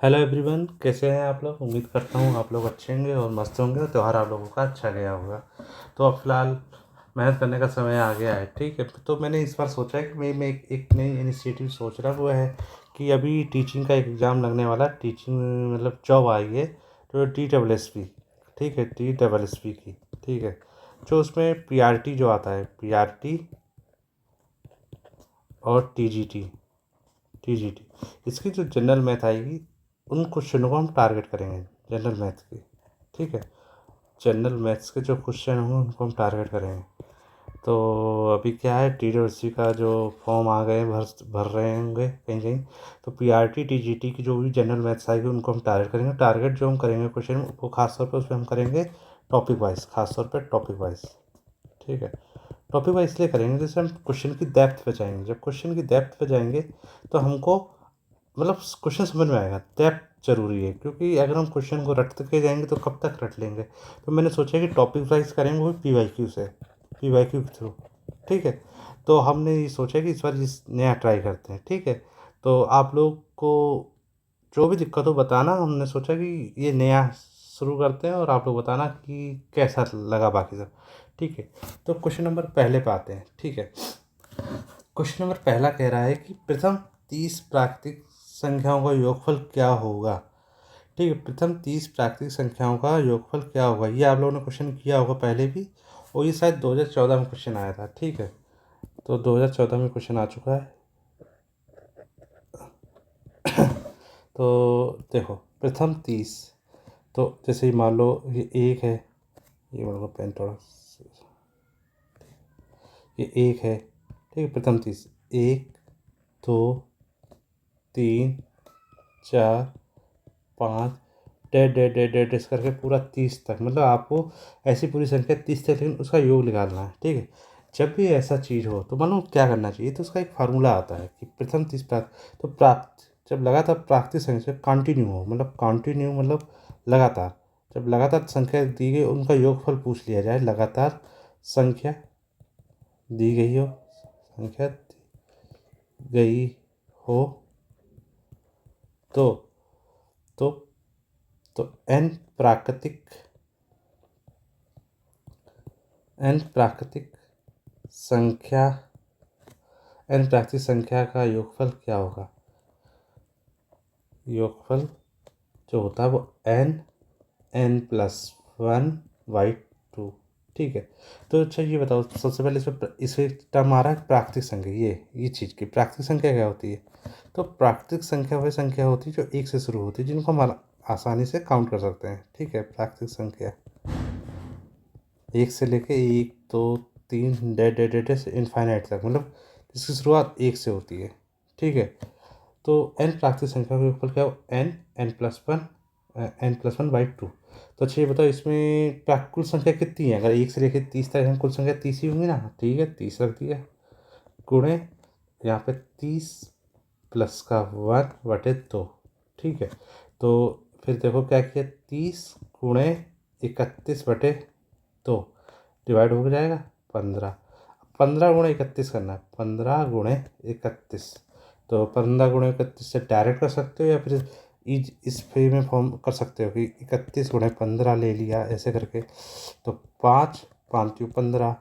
Hello everyone, कैसे हैं आप लोग। उम्मीद करता हूँ आप लोग अच्छे होंगे और मस्त होंगे और त्यौहार आप लोगों का अच्छा गया होगा। तो अब फिलहाल मेहनत करने का समय आ गया है। ठीक है, तो मैंने इस बार सोचा है कि मैं एक नई इनिशिएटिव सोच रहा हूँ। वो है कि अभी टीचिंग का एग्ज़ाम लगने वाला, टीचिंग मतलब जॉब आई है, तो TSSP। ठीक है, TSSP की। ठीक है, जो उसमें PRT जो आता है, PRT और TGT, इसकी जो जनरल मैथ आएगी, उन क्वेश्चनों को हम टारगेट करेंगे, जनरल मैथ की। ठीक है, जनरल मैथ्स के जो क्वेश्चन होंगे उनको हम टारगेट करेंगे। तो अभी क्या है, TSSP का जो फॉर्म आ गए, भर भर रहे होंगे कहीं कहीं। तो PRT TGT की जो भी जनरल मैथ्स आएगी उनको हम टारगेट करेंगे। टारगेट जो हम करेंगे क्वेश्चन, वो खासतौर पर उसमें हम करेंगे टॉपिक वाइज, खासतौर पर टॉपिक वाइज। ठीक है, टॉपिक वाइज इसलिए करेंगे जैसे हम क्वेश्चन की डेप्थ पे जाएंगे। जब क्वेश्चन की डेप्थ पे जाएंगे तो हमको मतलब क्वेश्चन समझ में आएगा। डेप्थ जरूरी है, क्योंकि अगर हम क्वेश्चन को रटते के जाएंगे तो कब तक रट लेंगे। तो मैंने सोचा कि टॉपिक वाइज करेंगे, वो PYQ से, PYQ के थ्रू। ठीक है, तो हमने ये सोचा कि इस बार इस नया ट्राई करते हैं। ठीक है, तो आप लोग को जो भी दिक्कत हो बताना। हमने सोचा कि ये नया शुरू करते हैं और आप लोग बताना कि कैसा लगा बाकी सब। ठीक है, तो क्वेश्चन नंबर पहले पे आते हैं। ठीक है, क्वेश्चन नंबर पहला कह रहा है कि प्रथम 30 प्राकृतिक संख्याओं का योगफल क्या होगा। ठीक है, प्रथम 30 प्राकृतिक संख्याओं का योगफल क्या होगा। ये आप लोगों ने क्वेश्चन किया होगा पहले भी, और ये शायद 2014 में क्वेश्चन आया था। ठीक है, तो 2014 में क्वेश्चन आ चुका है। तो देखो, प्रथम 30, तो जैसे ही मान लो ये एक है, ये मान लो पेन थोड़ा, ये एक है। ठीक है, प्रथम 30, एक, दो, तीन, चार, पाँच, डेढ़ डेढ़ डेढ़ डेढ़ डेढ़ करके पूरा 30 तक। मतलब आपको ऐसी पूरी संख्या 30 तक, लेकिन उसका योग निकालना है। ठीक है, जब भी ऐसा चीज़ हो तो मानो क्या करना चाहिए, तो उसका एक फार्मूला आता है कि प्रथम 30 प्राप्त, तो प्राप्त जब लगातार प्राकृतिक संख्या कंटिन्यू हो, मतलब कंटिन्यू मतलब लगातार, जब लगातार संख्या दी गई उनका योगफल पूछ लिया जाए। लगातार संख्या दी गई हो, संख्या दी गई हो, तो तो तो n प्राकृतिक प्राकृतिक संख्या, n प्राकृतिक संख्या का योगफल क्या होगा। योगफल जो होता है वो n+1/2। ठीक है, तो अच्छा ये बताओ, सबसे पहले इसमें टर्म आ रहा है प्राकृतिक संख्या। ये चीज़ की प्राकृतिक संख्या क्या होती है। तो प्राकृतिक संख्या वह संख्या होती है जो एक से शुरू होती है, जिनको हम आसानी से काउंट कर सकते हैं। ठीक है, प्राकृतिक संख्या एक से लेके एक, दो, तीन, डेढ़ डेढ़ डेढ़ से इनफाइनाइट तक, मतलब जिसकी शुरुआत एक से होती है। ठीक है, तो n प्राकृतिक संख्या का योगफल क्या हो, n+1/2। तो अच्छा ये बताओ, इसमें कुल संख्या कितनी है। अगर एक से लेकर 30 तक है, कुल संख्या 30 ही होंगी ना। ठीक है, 30 रख दिया, गुणे यहाँ पे 30 प्लस का 1/2। ठीक है, तो फिर देखो क्या किया, 30 गुणे 31/2 डिवाइड हो जाएगा 15। 15 गुणे 31 करना है, 15 गुणे 31। तो 15 गुणे 31 से डायरेक्ट कर सकते हो, या फिर इस वे में फॉर्म कर सकते हो कि 31 गुणे 15 ले लिया ऐसे करके। तो 5×5=15।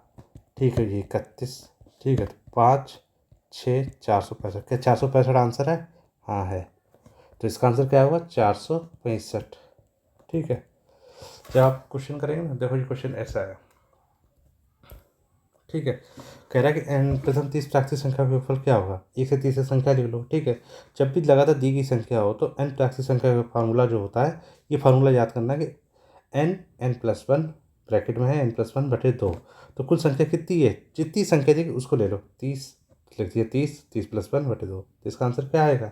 ठीक है, ये 31। ठीक है, तो 5×6=465। क्या 465 आंसर है। हाँ है, तो इसका आंसर क्या होगा, 465। ठीक है, जब आप क्वेश्चन करेंगे ना, देखो ये क्वेश्चन ऐसा है। ठीक है, कह रहा है कि प्रथम 30 प्राकृतिक संख्या का योगफल क्या होगा। एक से 30 संख्या लिख लो। ठीक है, जब भी लगातार दी गई संख्या हो तो n प्राकृतिक संख्या का फार्मूला जो होता है, ये फार्मूला याद करना कि n+1 ब्रैकेट में है, n+1/2। तो कुल संख्या कितनी है, जितनी संख्या दी उसको ले लो। 30 लिख दिया, 30, 30+1/2। तो इसका आंसर क्या आएगा,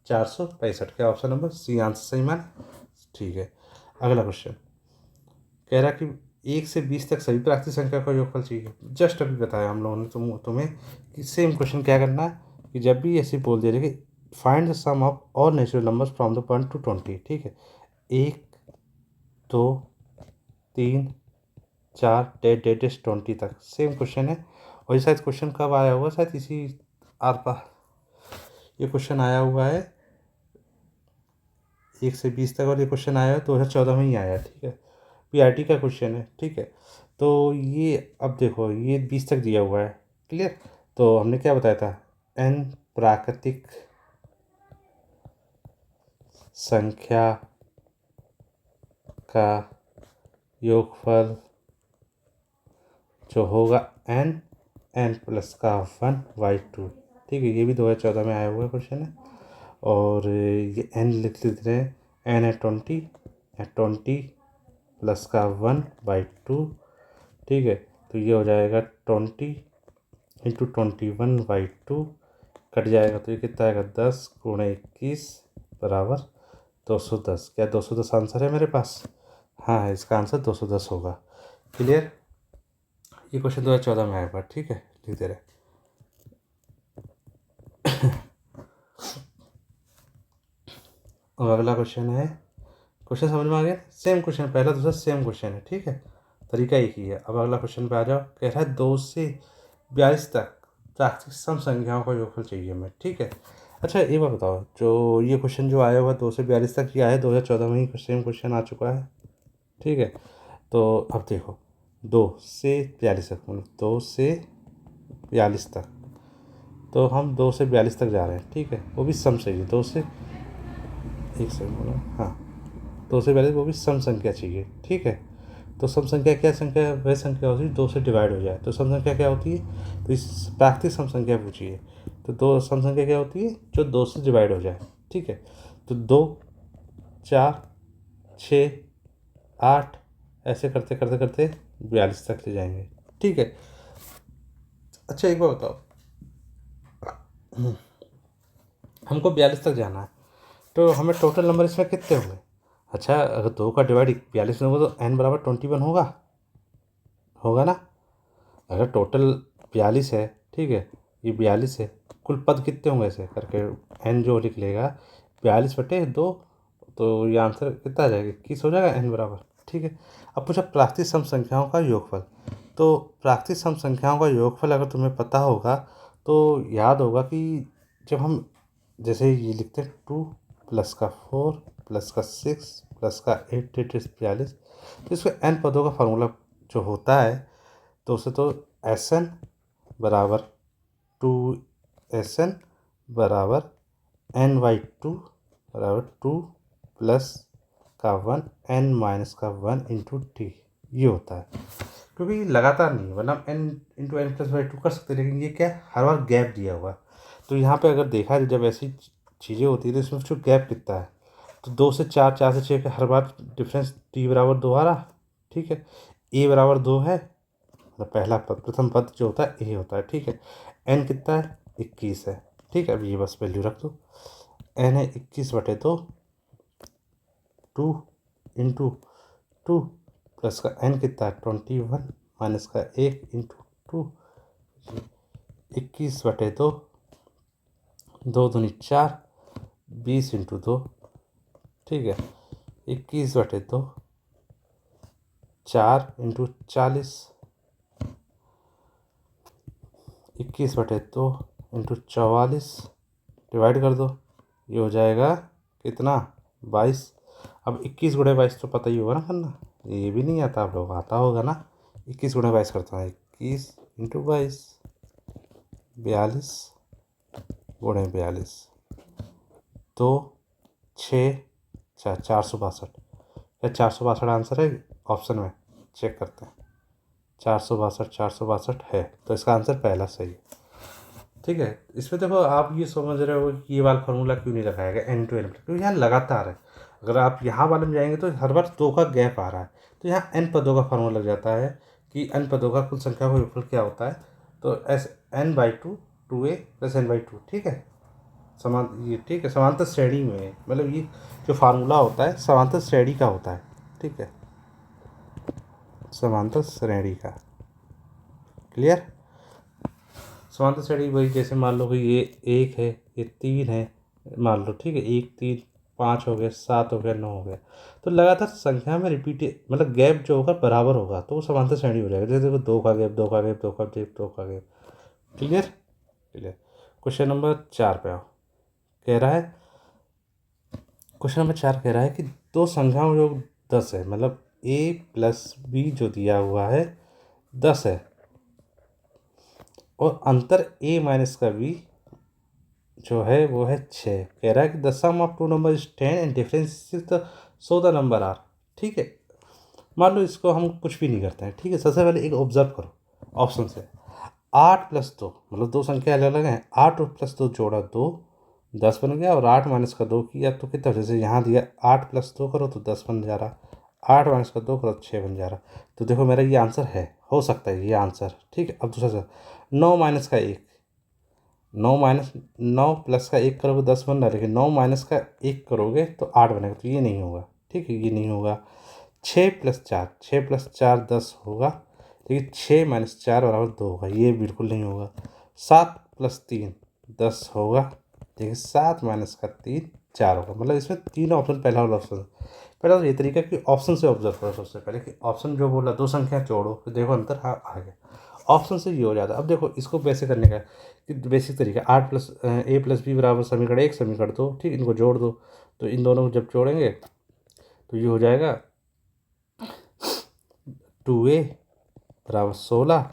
465। क्या ऑप्शन नंबर सी आंसर सही मान। ठीक है, अगला क्वेश्चन कह रहा कि 1 से 20 तक सभी प्राकृतिक संख्या का योगफल चाहिए। जस्ट अभी बताया हम लोगों ने तुम्हें कि सेम क्वेश्चन क्या करना है, कि जब भी ऐसे बोल दिया जाए कि find the sum of all natural numbers from the 1 to 20। ठीक है, 1, 2, 3, 4 डेट डेट 20 तक सेम क्वेश्चन है। और ये शायद क्वेश्चन कब आया हुआ, शायद इसी आर पार ये क्वेश्चन आया हुआ है 1 से 20 तक, और ये क्वेश्चन आया है 2014 में ही आया है, ठीक है। पीआरटी का क्वेश्चन है, ठीक है। तो ये अब देखो, ये 20 तक दिया हुआ है, क्लियर। तो हमने क्या बताया था, n प्राकृतिक संख्या का योगफल जो होगा n प्लस का 1/2, ठीक है। ये भी 2014 में आया हुआ क्वेश्चन है। और ये n लिख रहे हैं, n है 20 प्लस का 1/2, ठीक है। तो ये हो जाएगा 20 इंटू 21/2, कट जाएगा तो ये कितना आएगा, 10 गुणे 21 बराबर 210। क्या 210 आंसर है मेरे पास? हाँ, इसका आंसर 210 होगा, क्लियर। ये क्वेश्चन 2014 में आया हुआ, ठीक है, लिख दे रहे। और अगला क्वेश्चन है, क्वेश्चन समझ में आ गया? सेम क्वेश्चन, पहला दूसरा सेम क्वेश्चन है, ठीक है, तरीका एक ही है। अब अगला क्वेश्चन पे आ जाओ। कह रहा है 2 से 42 तक प्राकृतिक सम संख्याओं का योगफल चाहिए हमें, ठीक है। अच्छा एक बात बताओ, जो ये क्वेश्चन जो आया हुआ 2 से 42 तक, ये आया 2014 में ही सेम क्वेश्चन आ चुका है, ठीक है। तो अब देखो 2 से 42 तक, मतलब 2 से 42 तक, तो हम 2 से 42 तक जा रहे हैं, ठीक है। वो भी सम चाहिए, 2 से, एक सेकंड बोलो, हाँ, 2 से 42, वो भी सम संख्या चाहिए, ठीक है। तो सम संख्या क्या संख्या है? वह संख्या होती है 2 से डिवाइड हो जाए, तो सम संख्या क्या होती है? तो इस प्राकृतिक सम संख्या पूछी है, तो 2 सम संख्या क्या होती है? जो 2 से डिवाइड हो जाए, ठीक है। तो 2, 4, 6, 8, ऐसे करते करते करते 42 तक ले जाएंगे, ठीक है। अच्छा एक बार बताओ, हमको 42 तक जाना है, तो हमें टोटल नंबर इसमें कितने हुए? अच्छा, अगर 2 का डिवाइड 42 में होगा तो n बराबर 21 होगा ना। अगर टोटल 42 है, ठीक है, ये 42 है, कुल पद कितने होंगे ऐसे करके n जो लिख लेगा 42/2, तो ये आंसर कितना आ जाएगा, 21 हो जाएगा n बराबर, ठीक है। अब पूछा प्राकृतिक सम संख्याओं का योगफल। तो प्राकृतिक सम संख्याओं का योगफल अगर तुम्हें पता होगा तो याद होगा कि जब हम जैसे ये लिखते हैं 2 प्लस का 4 प्लस का 6 प्लस का 8 42, तो इसमें n पदों का फार्मूला जो होता है, तो उसे तो SN बराबर 2SN बराबर n/2 बराबर 2 प्लस का 1 n माइनस का 1 इंटू टी, ये होता है। क्योंकि लगातार नहीं, वरना n into n plus by 2 कर सकते, लेकिन ये क्या है, हर बार गैप दिया हुआ है। तो यहाँ पे अगर देखा जाए, जब ऐसी चीज़ें होती है तो इसमें जो गैप कितना है, तो 2 से 4, 4 से 6 का हर बार डिफरेंस t बराबर 2 आ रहा, ठीक है। a बराबर 2 है, मतलब पहला पद, प्रथम पद जो होता है a होता है, ठीक है। n कितना है, 21 है, ठीक है। अब ये बस वैल्यू रख दो, n है 21/2, 2 इंटू 2 प्लस का n कितना है 21 माइनस का 1 इंटू 2, 21/2, 2 दूनी 4, 20 इंटू 2, ठीक है। 21/2, 4 इंटू 40, 21/2 इंटू 44, डिवाइड कर दो, ये हो जाएगा कितना, 22। अब 21 गुणे 22 तो पता ही होगा ना करना, ये भी नहीं आता आप लोग, आता होगा ना। 21 गुणे 22 करता हूँ, 21 इंटू 22, 42 गुणे 42, 2, 6, 462। क्या 462 आंसर है ऑप्शन में? चेक करते हैं, 462 है, तो इसका आंसर पहला सही है, ठीक है। इसमें देखो आप ये समझ रहे हो कि ये वाला फार्मूला क्यों नहीं लगाया गया n to n, क्योंकि यहाँ लगातार है। अगर आप यहाँ वाले में जाएंगे तो हर बार 2 का गैप आ रहा है, तो यहाँ n पदों का फार्मूला लग जाता है कि n पदों का कुल संख्या का योगफल क्या होता है, तो n/2 2a प्लस n/2, ठीक है। समान ये, ठीक है, समांतर श्रेणी में, मतलब ये जो फार्मूला होता है समांतर श्रेणी का होता है, ठीक है, समांतर श्रेणी का, क्लियर। समांतर श्रेणी वही, जैसे मान लो कि ये 1 है, ये 3 है, मान लो, ठीक है, 1 3 5 हो गया, 7 हो गया, 9 हो गया, तो लगातार संख्या में रिपीट, मतलब गैप जो होगा बराबर होगा, तो वो समांतर श्रेणी हो जाएगा। जैसे देखो 2 का गैप, 2 का गैप, 2 का गैप, 2 का gap, clear clear. Question number 4 पे आओ। कह रहा है क्वेश्चन नंबर 4 कह रहा है कि दो संख्याओं योग 10 है, मतलब a प्लस बी जो दिया हुआ है 10 है और अंतर a माइनस का b जो है वो है 6। कह रहा है कि the sum of two number is 10 and difference is the so the number are. ठीक है, मान लो इसको हम कुछ भी नहीं करते हैं। ठीक है, सबसे पहले एक ऑब्जर्व करो ऑप्शन से। 8+2 मतलब दो संख्या अलग अलग हैं, 8+2 जोड़ा 2 10 बन गया, और 8 माइनस का 2 किया तो कितना, जैसे यहाँ दिया 8+2 करो तो 10 बन जा रहा, 8 माइनस का 2 करो तो 6 बन जा रहा। तो देखो मेरा ये आंसर है, हो सकता है ये आंसर। ठीक है, अब दूसरा सर 9 माइनस का 1, 9 प्लस का 1 करोगे 10 बन रहा है, लेकिन 9 माइनस का 1 करोगे तो 8 बनेगा, तो ये नहीं होगा। ठीक है, ये नहीं होगा। 6+4, 6+4 10 होगा, लेकिन 6 माइनस 4 बराबर 2 होगा, ये बिल्कुल नहीं होगा। 7+3 10 होगा, देखिए 7 माइनस का 3 4 होगा। मतलब इसमें तीनों ऑप्शन, पहला वाला ऑप्शन, पहला तो ये तरीका कि ऑप्शन से ऑब्जर्व करो सबसे पहले कि ऑप्शन जो बोला दो संख्या जोड़ो, फिर देखो अंतर हाँ आ गया, ऑप्शन से ये हो जाता है। अब देखो इसको वैसे करने का कि बेसिक तरीका 8+a+b बराबर समीकरण 1 समीकरण 2। ठीक, इनको जोड़ दो, तो इन दोनों को जब जोड़ेंगे तो ये हो जाएगा 2a बराबर 16,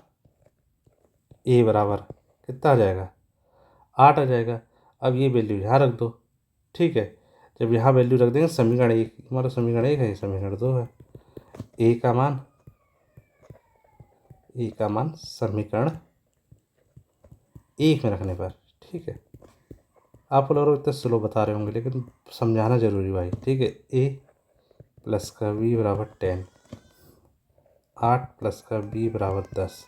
a बराबर कितना आ जाएगा 8 आ जाएगा। अब ये वैल्यू यहाँ रख दो। ठीक है, जब यहाँ वैल्यू रख देंगे समीकरण 1, हमारा समीकरण 1 है, समीकरण 2 है। a का मान समीकरण 1 में रखने पर। ठीक है, आप लोग इतना स्लो बता रहे होंगे लेकिन समझाना जरूरी भाई। ठीक है, a प्लस का b बराबर 10, 8 प्लस का b बराबर 10,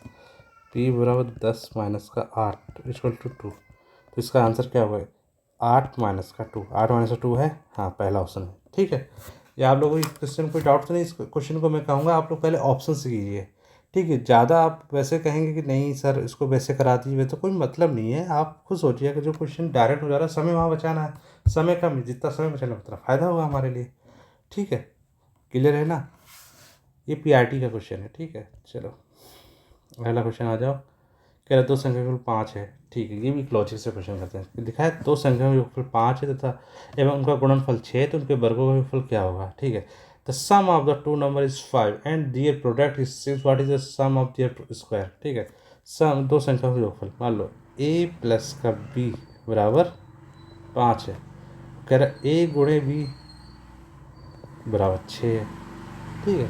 b बराबर 10 माइनस का 8 इक्वल टू 2। तो इसका आंसर क्या होगा 8 माइनस का 2, 8 माइनस का 2 है, हाँ पहला ऑप्शन है। ठीक है, या आप लोगों को क्वेश्चन कोई डाउट तो नहीं, इस क्वेश्चन को मैं कहूँगा आप लोग पहले ऑप्शन से कीजिए। ठीक है, ज़्यादा आप वैसे कहेंगे कि नहीं सर इसको वैसे करा दीजिए तो कोई मतलब नहीं है। आप खुद सोचिए कि जो क्वेश्चन डायरेक्ट हो जा रहा है, समय वहाँ बचाना है, समय कम है, जितना समय बचाना उतना फ़ायदा होगा हमारे लिए। ठीक है, क्लियर है ना, ये पीआरटी का क्वेश्चन है। ठीक है, चलो पहला क्वेश्चन आ जाओ। कह रहा दो संख्या का 5 है। ठीक है, ये भी लॉजिक से क्वेश्चन करते हैं। लिखा है दो संख्या का योगफल 5 है तथा एवं उनका गुणनफल 6 है, तो उनके वर्गों का योगफल क्या होगा। ठीक है, the sum of the two number is 5 and their product is 6, what is the sum of their square. ठीक है, सम दो संख्या का योगफल, मान लो a प्लस का b बराबर 5 है। कह रहा a गुणे b बराबर 6 है। ठीक है,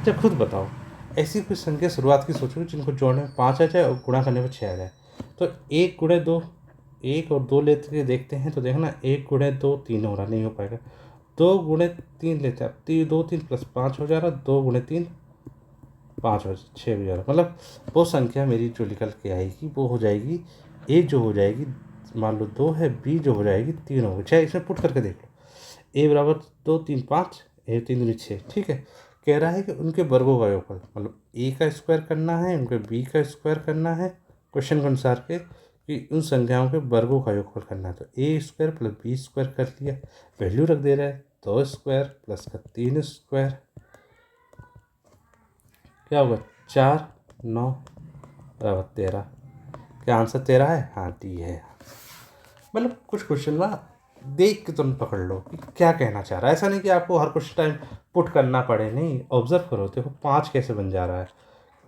जब खुद बताओ ऐसी कोई संख्या शुरुआत की सोचो जिनको जोड़ने में 5 आ जाए और गुणा करने में 6 आ जाए। तो 1 गुणे 2, 1 और 2 लेते देखते हैं तो देखना 1 गुणे 2 3 हो रहा, नहीं हो पाएगा। 2 गुणे 3 लेते हैं, अब 2 3 प्लस 5 हो जा रहा, 2 गुणे 3 5 हो 6 हो जा रहा। मतलब वो संख्या मेरी जो निकल के आएगी वो हो जाएगी ए जो हो जाएगी, मान लो 2 है, बी जो हो जाएगी 3 होगी। चाहे इसमें पुट करके देख लो, ए बराबर 2 3 5, ए 3 दूनी 6। ठीक है, कह रहा है कि उनके वर्गों का योगफल, मतलब ए का स्क्वायर करना है, उनके बी का स्क्वायर करना है क्वेश्चन के अनुसार के कि उन संख्याओं के वर्गों का योगफल करना है। तो ए स्क्वायर प्लस बी स्क्वायर कर लिया, वैल्यू रख दे रहा है 2 स्क्वायर प्लस का 3 स्क्वायर, क्या होगा 4 9 बराबर 13। क्या आंसर 13 है, हाँ डी है। मतलब कुछ क्वेश्चन ना देख के तुम पकड़ लो कि क्या कहना चाह रहा है, ऐसा नहीं कि आपको हर क्वेश्चन टाइम पुट करना पड़े, नहीं ऑब्जर्व करो, देखो 5 कैसे बन जा रहा है,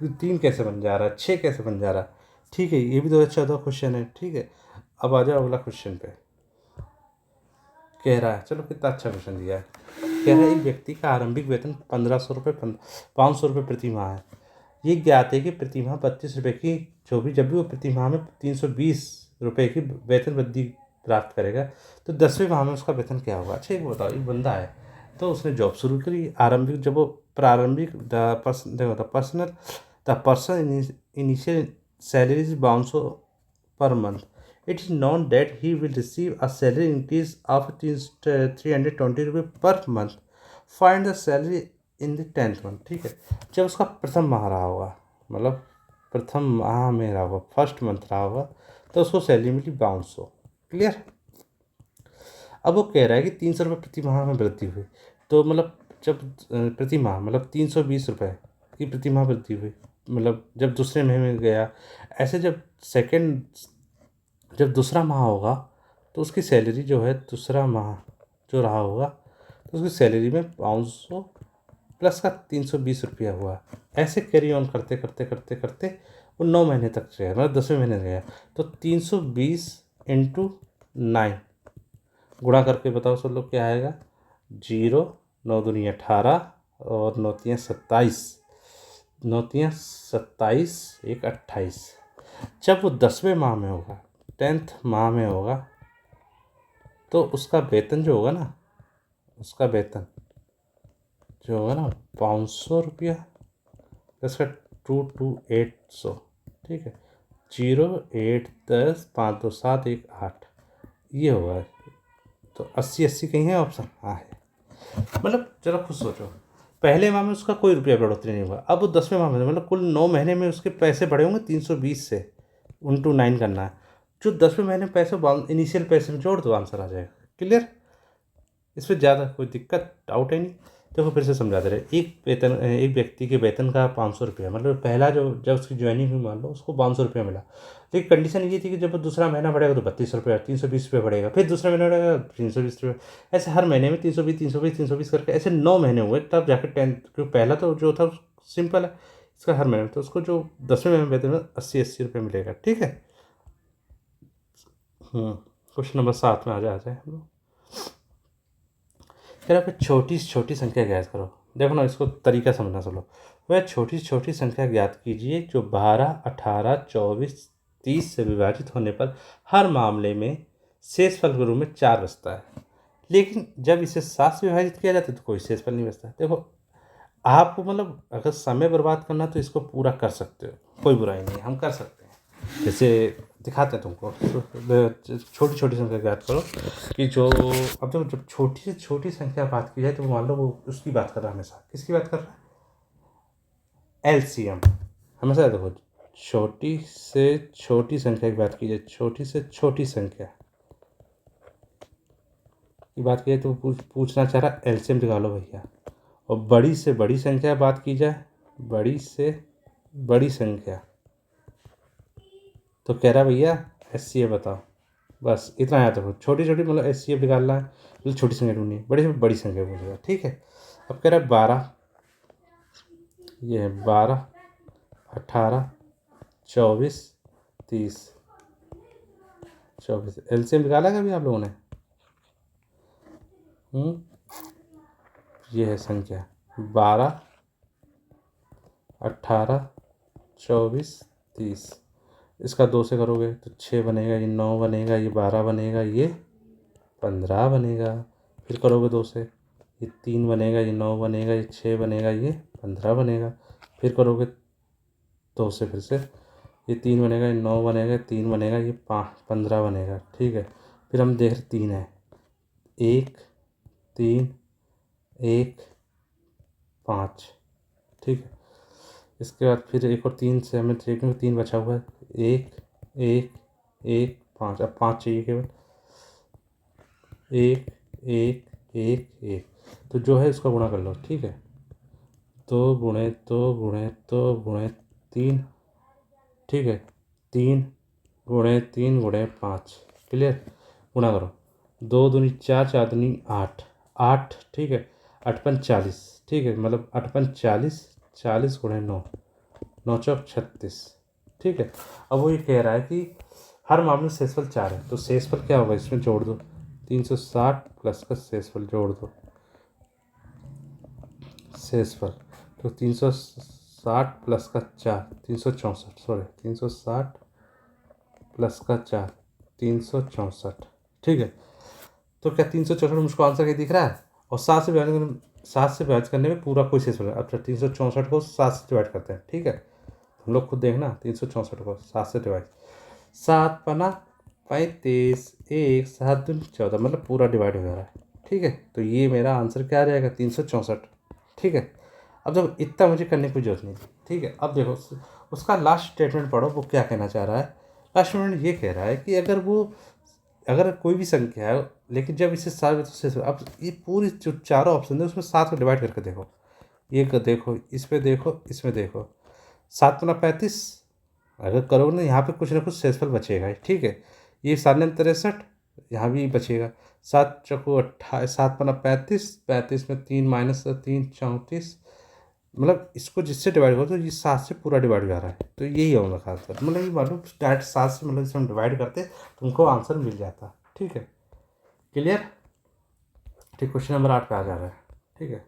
3 कैसे बन जा रहा है, 6 कैसे बन जा रहा है। ठीक है, ये भी 2014 क्वेश्चन है। ठीक है, अब आ जाओ अगला क्वेश्चन पे। कह रहा है, चलो कितना अच्छा क्वेश्चन दिया है। कह रहा है एक व्यक्ति का आरंभिक वेतन 1500 रुपये 500 रुपये प्रति माह है। ये ज्ञात है कि प्रति माह 32 रुपये की जब भी वो प्रति माह में 320 रुपये की वेतन वृद्धि प्राप्त करेगा, तो 10वें माह में उसका वेतन क्या होगा। अच्छा एक बताओ, एक बंदा है तो उसने जॉब शुरू करी, आरंभिक जब वो प्रारंभिक the person initial salary is 1200 per month. It is known that he will receive a salary increase of 320 रुपये per month. Find the salary in the 10th month. ठीक है, जब उसका प्रथम माह रहा होगा, मतलब प्रथम माह में रहा होगा, फर्स्ट मंथ रहा होगा, तो उसको सैलरी मिली 1200। क्लियर। अब वो कह रहा है कि 300 रुपये प्रति माह में वृद्धि हुई, तो मतलब जब प्रति माह मतलब 320 रुपये की प्रति माह वृद्धि हुई, मतलब जब दूसरे महीने में गया, ऐसे जब दूसरा माह होगा तो उसकी सैलरी जो है दूसरा माह जो रहा होगा, तो उसकी सैलरी में 500 प्लस का 320 रुपया हुआ। ऐसे कैरी ऑन करते करते करते करते वो 9 महीने तक गया, मतलब 10वें महीने गया। तो 320 इंटू 9 गुणा करके बताओ सब लोग क्या आएगा। 0, 9 दूनी 18 और 9 तियाँ 27, 9 तियाँ 27, 1 28। जब वो 10वें माह में होगा, 10th माह में होगा, तो उसका वेतन जो होगा ना, उसका वेतन जो होगा ना 500 रुपया प्लस का 22800, ठीक है। 0, 8, 10, 5, 2, 7, 1, 8 ये होगा। तो 80 कहीं है ऑप्शन? हाँ है। मतलब जरा खुद सोचो, पहले माह में उसका कोई रुपया बढ़ोतरी नहीं हुआ, अब वो 10वें माह में, मतलब कुल 9 महीने में उसके पैसे बढ़े होंगे 320 से, उनटू 9 करना है। जो 10वें महीने में पैसे इनिशियल पैसे में जोड़ दो, आंसर आ जाएगा। क्लियर? इसमें ज़्यादा कोई दिक्कत डाउट है नहीं। देखो फिर से समझा दे रहे। एक व्यक्ति के वेतन का 500 रुपया, मतलब पहला जो जब उसकी ज्वाइनिंग हुई मान लो उसको 500 रुपया मिला, लेकिन कंडीशन ये थी कि जब वो दूसरा महीना बढ़ेगा तो 32 रुपया, 320 रुपये बढ़ेगा, फिर दूसरा महीना बढ़ेगा 320 रुपये, ऐसे हर महीने में 320 320 320 करके ऐसे 9 महीने हुए, तब जाकर 10th पहला तो जो था सिंपल है, इसका हर महीने में, तो उसको जो 10वें महीने में वेतन में 80 रुपये मिलेगा। ठीक है। क्वेश्चन नंबर 7 में आ जाए हम लोग। कह रहा है छोटी से छोटी संख्या ज्ञात करो। देखो ना, इसको तरीका समझना चलो। वह छोटी से छोटी संख्या ज्ञात कीजिए जो 12, 18, 24, 30 से विभाजित होने पर हर मामले में शेषफल के रूप में 4 बचता है, लेकिन जब इसे 7 से विभाजित किया जाता है तो कोई शेषफल नहीं बचता। देखो, आप मतलब अगर समय बर्बाद करना तो इसको पूरा कर सकते हो, कोई बुराई नहीं है, हम कर सकते हैं। जैसे दिखाते हैं तुमको, छोटी छोटी संख्या ज्ञात करो कि जो, अब जब छोटी से छोटी संख्या बात की जाए तो मान लो वो उसकी बात कर रहा है, हमेशा किसकी बात कर रहा है? एलसीएम। हमेशा देखो, छोटी से छोटी संख्या की बात की जाए, छोटी से छोटी संख्या की बात की जाए तो पूछना चाह रहा एलसीएम निकालो भैया। और बड़ी से बड़ी संख्या बात की जाए, बड़ी से बड़ी संख्या, तो कह रहा भैया एचसीएफ बताओ। बस इतना याद रखो, छोटी छोटी मतलब एचसीएफ निकालना है, मतलब छोटी संख्या ढूंढनी है, बड़ी से बड़ी संख्या पूछेगा। ठीक है। अब कह रहा है 12, ये है 12, 18, 24, 30, 24। एलसीएम निकाला कभी आप लोगों ने? ये है संख्या 12, 18, 24, 30। इसका 2 से करोगे तो 6 बनेगा, ये 9 बनेगा, ये 12 बनेगा, ये 15 बनेगा। फिर करोगे 2 से, ये 3 बनेगा, ये 9 बनेगा, ये 6 बनेगा, ये 15 बनेगा। फिर करोगे 2 से, फिर से ये 3 बनेगा, ये 9 बनेगा, ये 3 बनेगा, ये 15 बनेगा। ठीक है। फिर हम देख रहे 3 है, 1, 3, 1, 5। ठीक है। इसके बाद फिर एक और 3 से हमें देखेंगे, 3 बचा हुआ है, 1, 1, 1, 5। अब 5 चाहिए केवल, 1, 1, 1, 1। तो जो है इसका गुणा कर लो। ठीक है। 2 गुणे 2 गुणे 2 गुणे 3। ठीक है। 3 गुणे 3 गुणे 5। क्लियर? गुणा करो, 2 दूनी 4, 4 दूनी 8, 8। ठीक है। 8 पंच 40। ठीक है, मतलब 8 पंच 40, 40 गुणे 9, 9 चौक 36। ठीक है। अब वो ये कह रहा है कि हर मामले में शेषफल 4 है, तो शेषफल क्या होगा इसमें जोड़ दो, 360 प्लस का शेषफल जोड़ दो। शेषफल तो 360 प्लस का 4, 364, सॉरी 360 प्लस का 4, 364। ठीक है। तो क्या 364 मुझको आंसर क्या दिख रहा है? और 7 से विभाजित करने में पूरा कोई शेषफल है। अब 364 को 7 से डिवाइड करते हैं। ठीक है। हम लोग खुद देखना, 364 को 7 से डिवाइड, 7 पना 35, 1, 7 दूनी 14, मतलब पूरा डिवाइड हो जा रहा है। ठीक है। तो ये मेरा आंसर क्या आ जाएगा? 364। ठीक है। अब देखो, इतना मुझे करने की जरूरत नहीं थी। ठीक है। अब देखो उसका लास्ट स्टेटमेंट पढ़ो, वो क्या कहना चाह रहा है। लास्ट स्टेटमेंट ये कह रहा है कि अगर कोई भी संख्या है, लेकिन जब इसे सारे से, अब ये पूरी जो चारों ऑप्शन है उसमें 7 को डिवाइड करके देखो, ये देखो, इसमें देखो, इसमें देखो, 7 पना 35। अगर करोगे ना, यहाँ पे कुछ ना कुछ शेषफल बचेगा ही। ठीक है। ये 7 63, यहाँ भी बचेगा। 7 चौको 28, 7 पन्ना 35, 35 में 3 माइनस 3 34, मतलब इसको जिससे डिवाइड करो तो ये 7 से पूरा डिवाइड जा रहा है, तो यही होगा खास कर, मतलब ये मालूम डायरेक्ट 7 से, मतलब इसे हम डिवाइड करते तुमको आंसर मिल जाता। ठीक है, क्लियर। ठीक, क्वेश्चन नंबर 8 पे आ जा रहा है। ठीक है,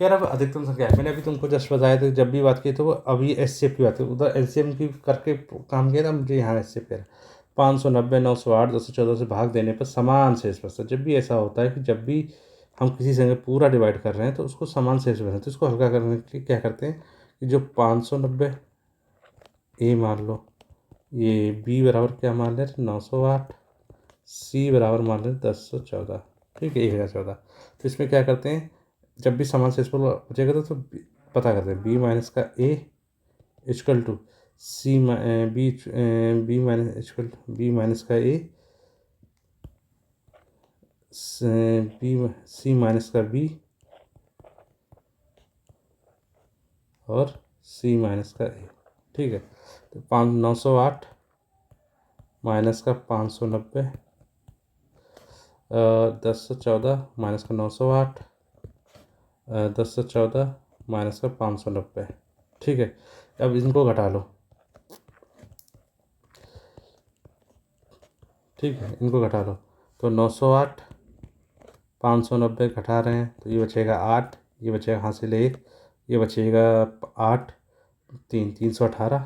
कह रहा अधिकतम संख्या, मैंने अभी तुमको जस्ट बताया था, जब भी बात की तो अभी एचसीएफ की बात है, उधर एलसीएम की करके काम किया था, मुझे यहाँ एचसीएफ कह रहा 590, 908, 214 से भाग देने पर समान शेष बचता। जब भी ऐसा होता है कि जब भी हम किसी संख्या पूरा डिवाइड कर रहे हैं तो उसको समान शेष बचता है, तो इसको हल्का करने के लिए क्या करते हैं कि जो 590 ए मान लो, ये बी बराबर क्या मान ले 908, सी बराबर मान ले 1014। ठीक है, 1014। तो इसमें क्या करते हैं, जब भी समान शेषफल बचेगा तो पता करते हैं बी माइनस का a equal to c b, b minus equal b minus का ए, बी सी माइनस का बी और सी माइनस का ए। ठीक है, तो 908 माइनस का 590, 1014 माइनस का 908, 1014 माइनस का 590। ठीक है, अब इनको घटा लो। ठीक है, इनको घटा लो तो 908 590 घटा रहे हैं तो ये बचेगा 8, ये बचेगा हासिल 1, ये बचेगा 8, 318।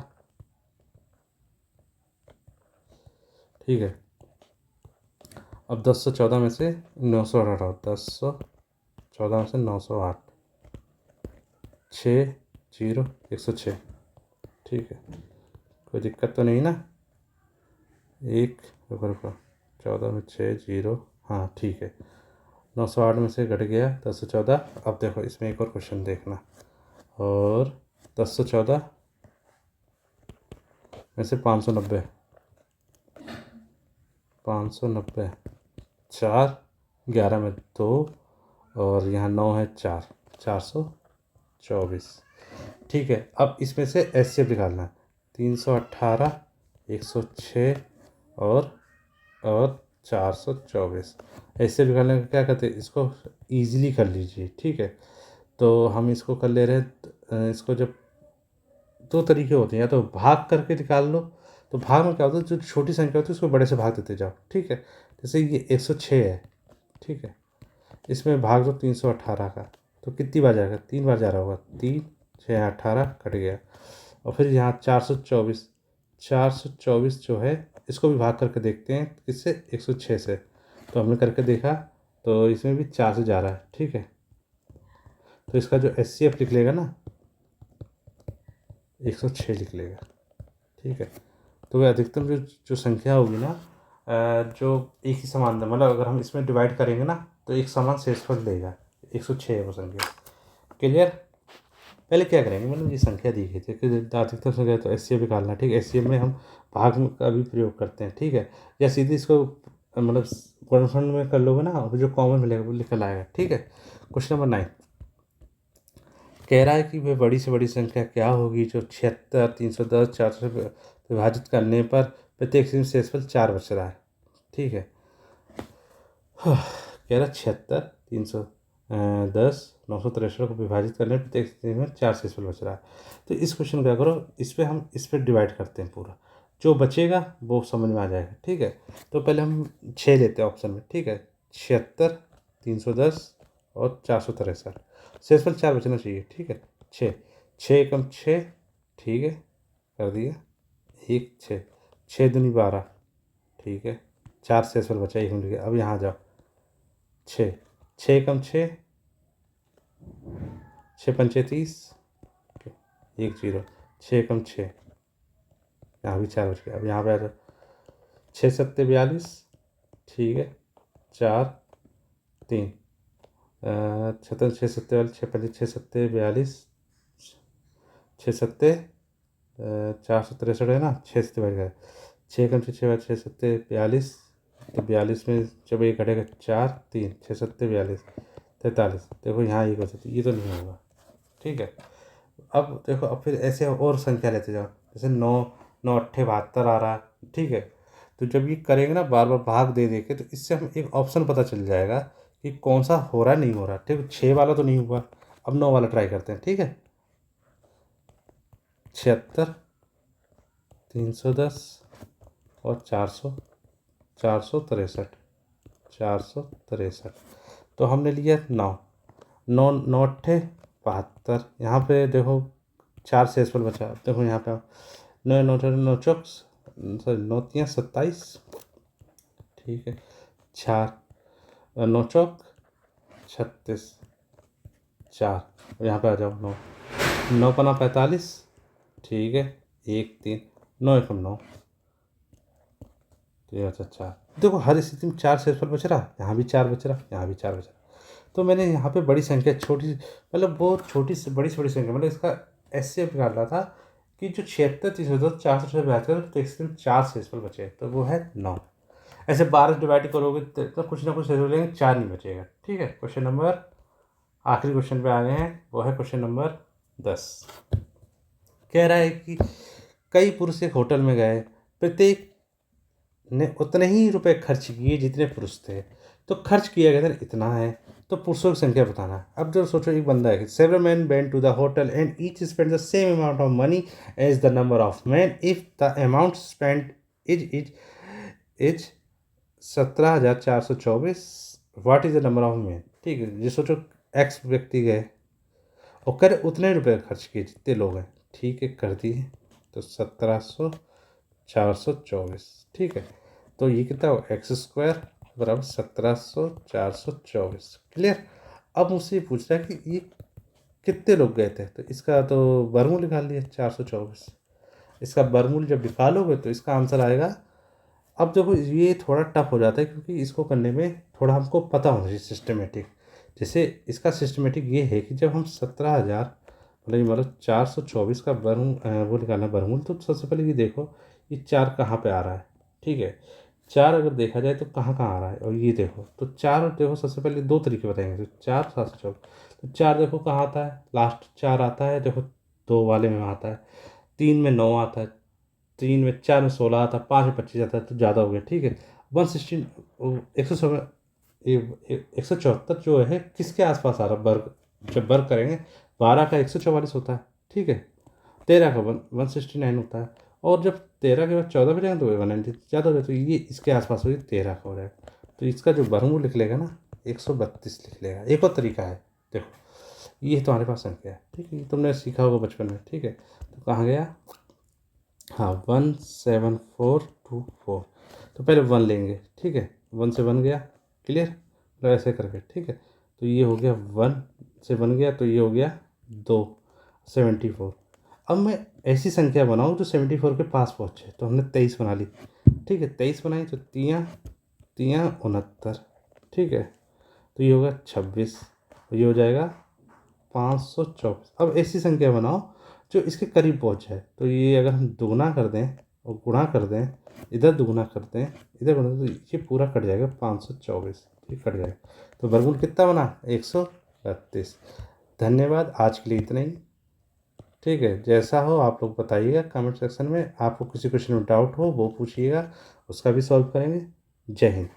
ठीक है, अब 1014 में से 908 हटाओ, 1014 में से 908, 6 0 106। ठीक है, कोई दिक्कत तो नहीं ना, एक रुको 14 में 6 0, हाँ ठीक है, 908 में से घट गया 1014। अब देखो इसमें एक और क्वेश्चन देखना, और 1014 में से 590, 590, 4, 11 में 2, और यहाँ 9 है 4, 424। ठीक है, अब इसमें से एचसीएफ निकालना है, 318, 106 और 424। एचसीएफ निकालने का क्या करते हैं, इसको ईजिली कर लीजिए। ठीक है, तो हम इसको कर ले रहे हैं, इसको जब दो तरीके होते हैं, या तो भाग करके निकाल लो, तो भाग में क्या होता है, जो छोटी संख्या होती है उसको बड़े से भाग देते जाओ। ठीक है, जैसे ये 106 है। ठीक है, इसमें भाग दो 318 का, तो कितनी बार जाएगा, 3 बार जा रहा होगा, 3 6 18 कट गया। और फिर यहाँ 424, 424 जो है इसको भी भाग करके देखते हैं किससे, 106 से, तो हमने करके देखा तो इसमें भी 4 से जा रहा है। ठीक है, तो इसका जो एचसीएफ लिख लेगा ना 106 लिख लेगा। ठीक है, तो वह अधिकतम जो संख्या होगी ना, जो एक ही समान, मतलब अगर हम इसमें डिवाइड करेंगे ना तो एक समान शेषफल देगा, 106 है वो संख्या। क्लियर। पहले क्या करेंगे, मतलब ये संख्या दी गई थी कि अधिकतम संख्या, तो एचसीएफ निकालना। ठीक है, एचसीएफ में हम भाग का भी प्रयोग करते हैं। ठीक है, या सीधे इसको मतलब गुणनफल में कर लोगे ना, जो कॉमन मिलेगा वो निकल आएगा। ठीक है, क्वेश्चन नंबर 9 कह रहा है कि वह बड़ी से बड़ी संख्या क्या होगी जो 76, 310, 400 से विभाजित करने पर प्रत्येक शेषफल 4 बच रहा है। ठीक है, कह रहा 76, 310, 963 को विभाजित करने पर प्रत्येक स्थिति में 4 शेषफल बच रहा है। तो इस क्वेश्चन क्या करो, इस पर हम इस पर डिवाइड करते हैं, पूरा जो बचेगा वो समझ में आ जाएगा। ठीक है, तो पहले हम 6 लेते हैं ऑप्शन में। ठीक है, 76, 310 और 463, शेषफल 4 बचना चाहिए। ठीक है, 6, 6 कम 6, ठीक है कर दिया, 1 6, 6 दूनी 12। ठीक है, 4 शेषफल बचा, 1 मिल गया। अब यहाँ जाओ, 6, 6 कम 6, 6 पंचे 30, 1 0, 6 कम 6, यहाँ भी 4 बच गया। अब यहाँ पे आ जाओ, 6 सत्ते 42, ठीक है, 4 3, 6 सत्ते वाले, 6 पंजे 6 सत्ते 42, 6 सत्ते 463 है ना, 6 सत्ते बढ़ गया, 6 कम 6 6 सत्ते 42, तो 42 में जब एक घटेगा 4 3, 6 सत्ते 42, 43। देखो यहाँ एक हो सकती, ये तो नहीं होगा। ठीक है, अब देखो, अब फिर ऐसे और संख्या लेते जाओ, जैसे 9 9 8 72 आ रहा है। ठीक है, तो जब ये करेंगे ना बार बार भाग दे दे के, तो इससे हम एक ऑप्शन पता चल जाएगा कि कौन सा हो रहा नहीं हो रहा। ठीक है, 6 वाला तो नहीं हुआ, अब 9 वाला ट्राई करते हैं। ठीक है, 76, 310 और 463, 463। तो हमने लिया 9, 9 9 अट्ठे 72। यहाँ पे देखो 4 शेषफल बचा, देखो यहाँ पे 9 9 9 चौक, सॉरी 9 3 27। ठीक है, 4 9 चौक 36, 4, यहाँ पे आ जाओ 9 9 पना 45। ठीक है, 1 3 9 1 9, तो ये अच्छा 4। देखो हर स्थिति में 4 शेषफल बच रहा, यहाँ भी 4 बच रहा, यहाँ भी 4 बच रहा। तो मैंने यहाँ पे बड़ी संख्या छोटी, मतलब वो छोटी से बड़ी संख्या, मतलब इसका ऐसे निकाल रहा था कि जो 76 310 472, तो इसमें 4 शेषफल बचे, तो वो है 9। ऐसे 12 डिवाइड करोगे तो कुछ ना कुछ शेषफल लेंगे, 4 नहीं बचेगा। ठीक है, क्वेश्चन नंबर, आखिरी क्वेश्चन पे आ गए हैं, वो है क्वेश्चन नंबर 10। कह रहा है कि कई पुरुष एक होटल में गए, प्रत्येक ने उतने ही रुपए खर्च किए जितने पुरुष थे, तो खर्च किया गया था इतना है, तो पुरुषों की संख्या बताना है। अब जो सोचो, एक बंदा है, several man went to the hotel and each spend the same amount of money as the number of man, if the amount spend is 17,424, what is the number of man. ठीक है, ये सोचो एक्स व्यक्ति गए और करे उतने रुपए खर्च किए जितने लोग हैं। ठीक है, कर दिए, तो 17,424। ठीक है, तो ये कितना हो, x² बराबर 17,424। क्लियर। अब मुझसे ये पूछ रहा है कि ये कितने लोग गए थे, तो इसका तो वर्गमूल निकाल लिया 424। इसका वर्गमूल जब निकालोगे तो इसका आंसर आएगा। अब देखो ये थोड़ा टफ हो जाता है, क्योंकि इसको करने में थोड़ा हमको पता होना चाहिए सिस्टमेटिक। जैसे इसका सिस्टमेटिक ये है कि जब हम 17,000 मतलब 424 का वो निकालना वर्गमूल, तो सबसे पहले ये देखो ये 4 कहाँ पे आ रहा है। ठीक है, 4 अगर देखा जाए तो कहाँ कहाँ आ रहा है, और ये देखो तो 4 देखो, सबसे पहले 2 तरीके बताएंगे। तो 4 724, तो 4 देखो कहाँ आता है, लास्ट 4 आता है, देखो 2 वाले में आता है, 3 में 9 आता है, 3 में 4 में 16 आता है, 5 में 25 आता है, तो ज़्यादा हो गया। ठीक है, 116 174 जो है किसके आसपास आ रहा है वर्ग, जब वर्ग करेंगे 12 का 144 होता है। ठीक है, 13 का 169 होता है, और जब 13 के बाद 14 भी रहेंगे तो 190 ज़्यादा हो जाए, तो ये इसके आसपास हो गया, 13 का हो जाएगा। तो इसका जो वर्गमूल लिख लेगा ना 132 लिख लेगा। एक और तरीका है, देखो ये तुम्हारे पास संख्या है। ठीक है, तुमने सीखा होगा बचपन में। ठीक है, तो कहाँ गया, हाँ 17424। तो पहले 1 लेंगे। ठीक है, 1 से 1 गया, क्लियर, तो ऐसे करके। ठीक है, तो ये हो गया 1 से 1 गया, तो ये हो गया 2 74। अब मैं ऐसी संख्या बनाऊँ जो 74 के पास पहुँचे, तो हमने 23 बना ली। ठीक है, 23 बनाई, तो 3 3 69। ठीक है, तो ये होगा 26, ये हो जाएगा 524। अब ऐसी संख्या बनाओ जो इसके करीब पहुँच जाए, तो ये अगर हम दुगुना कर दें और गुणा कर दें, इधर दुगुना कर दें इधर गुणा, तो ये पूरा कट जाएगा 524, ये कट जाएगा। तो वर्गमूल कितना बना, 132। धन्यवाद, आज के लिए इतना ही। ठीक है, जैसा हो आप लोग बताइएगा कमेंट सेक्शन में। आपको किसी क्वेश्चन में डाउट हो वो पूछिएगा, उसका भी सॉल्व करेंगे। जय हिंद।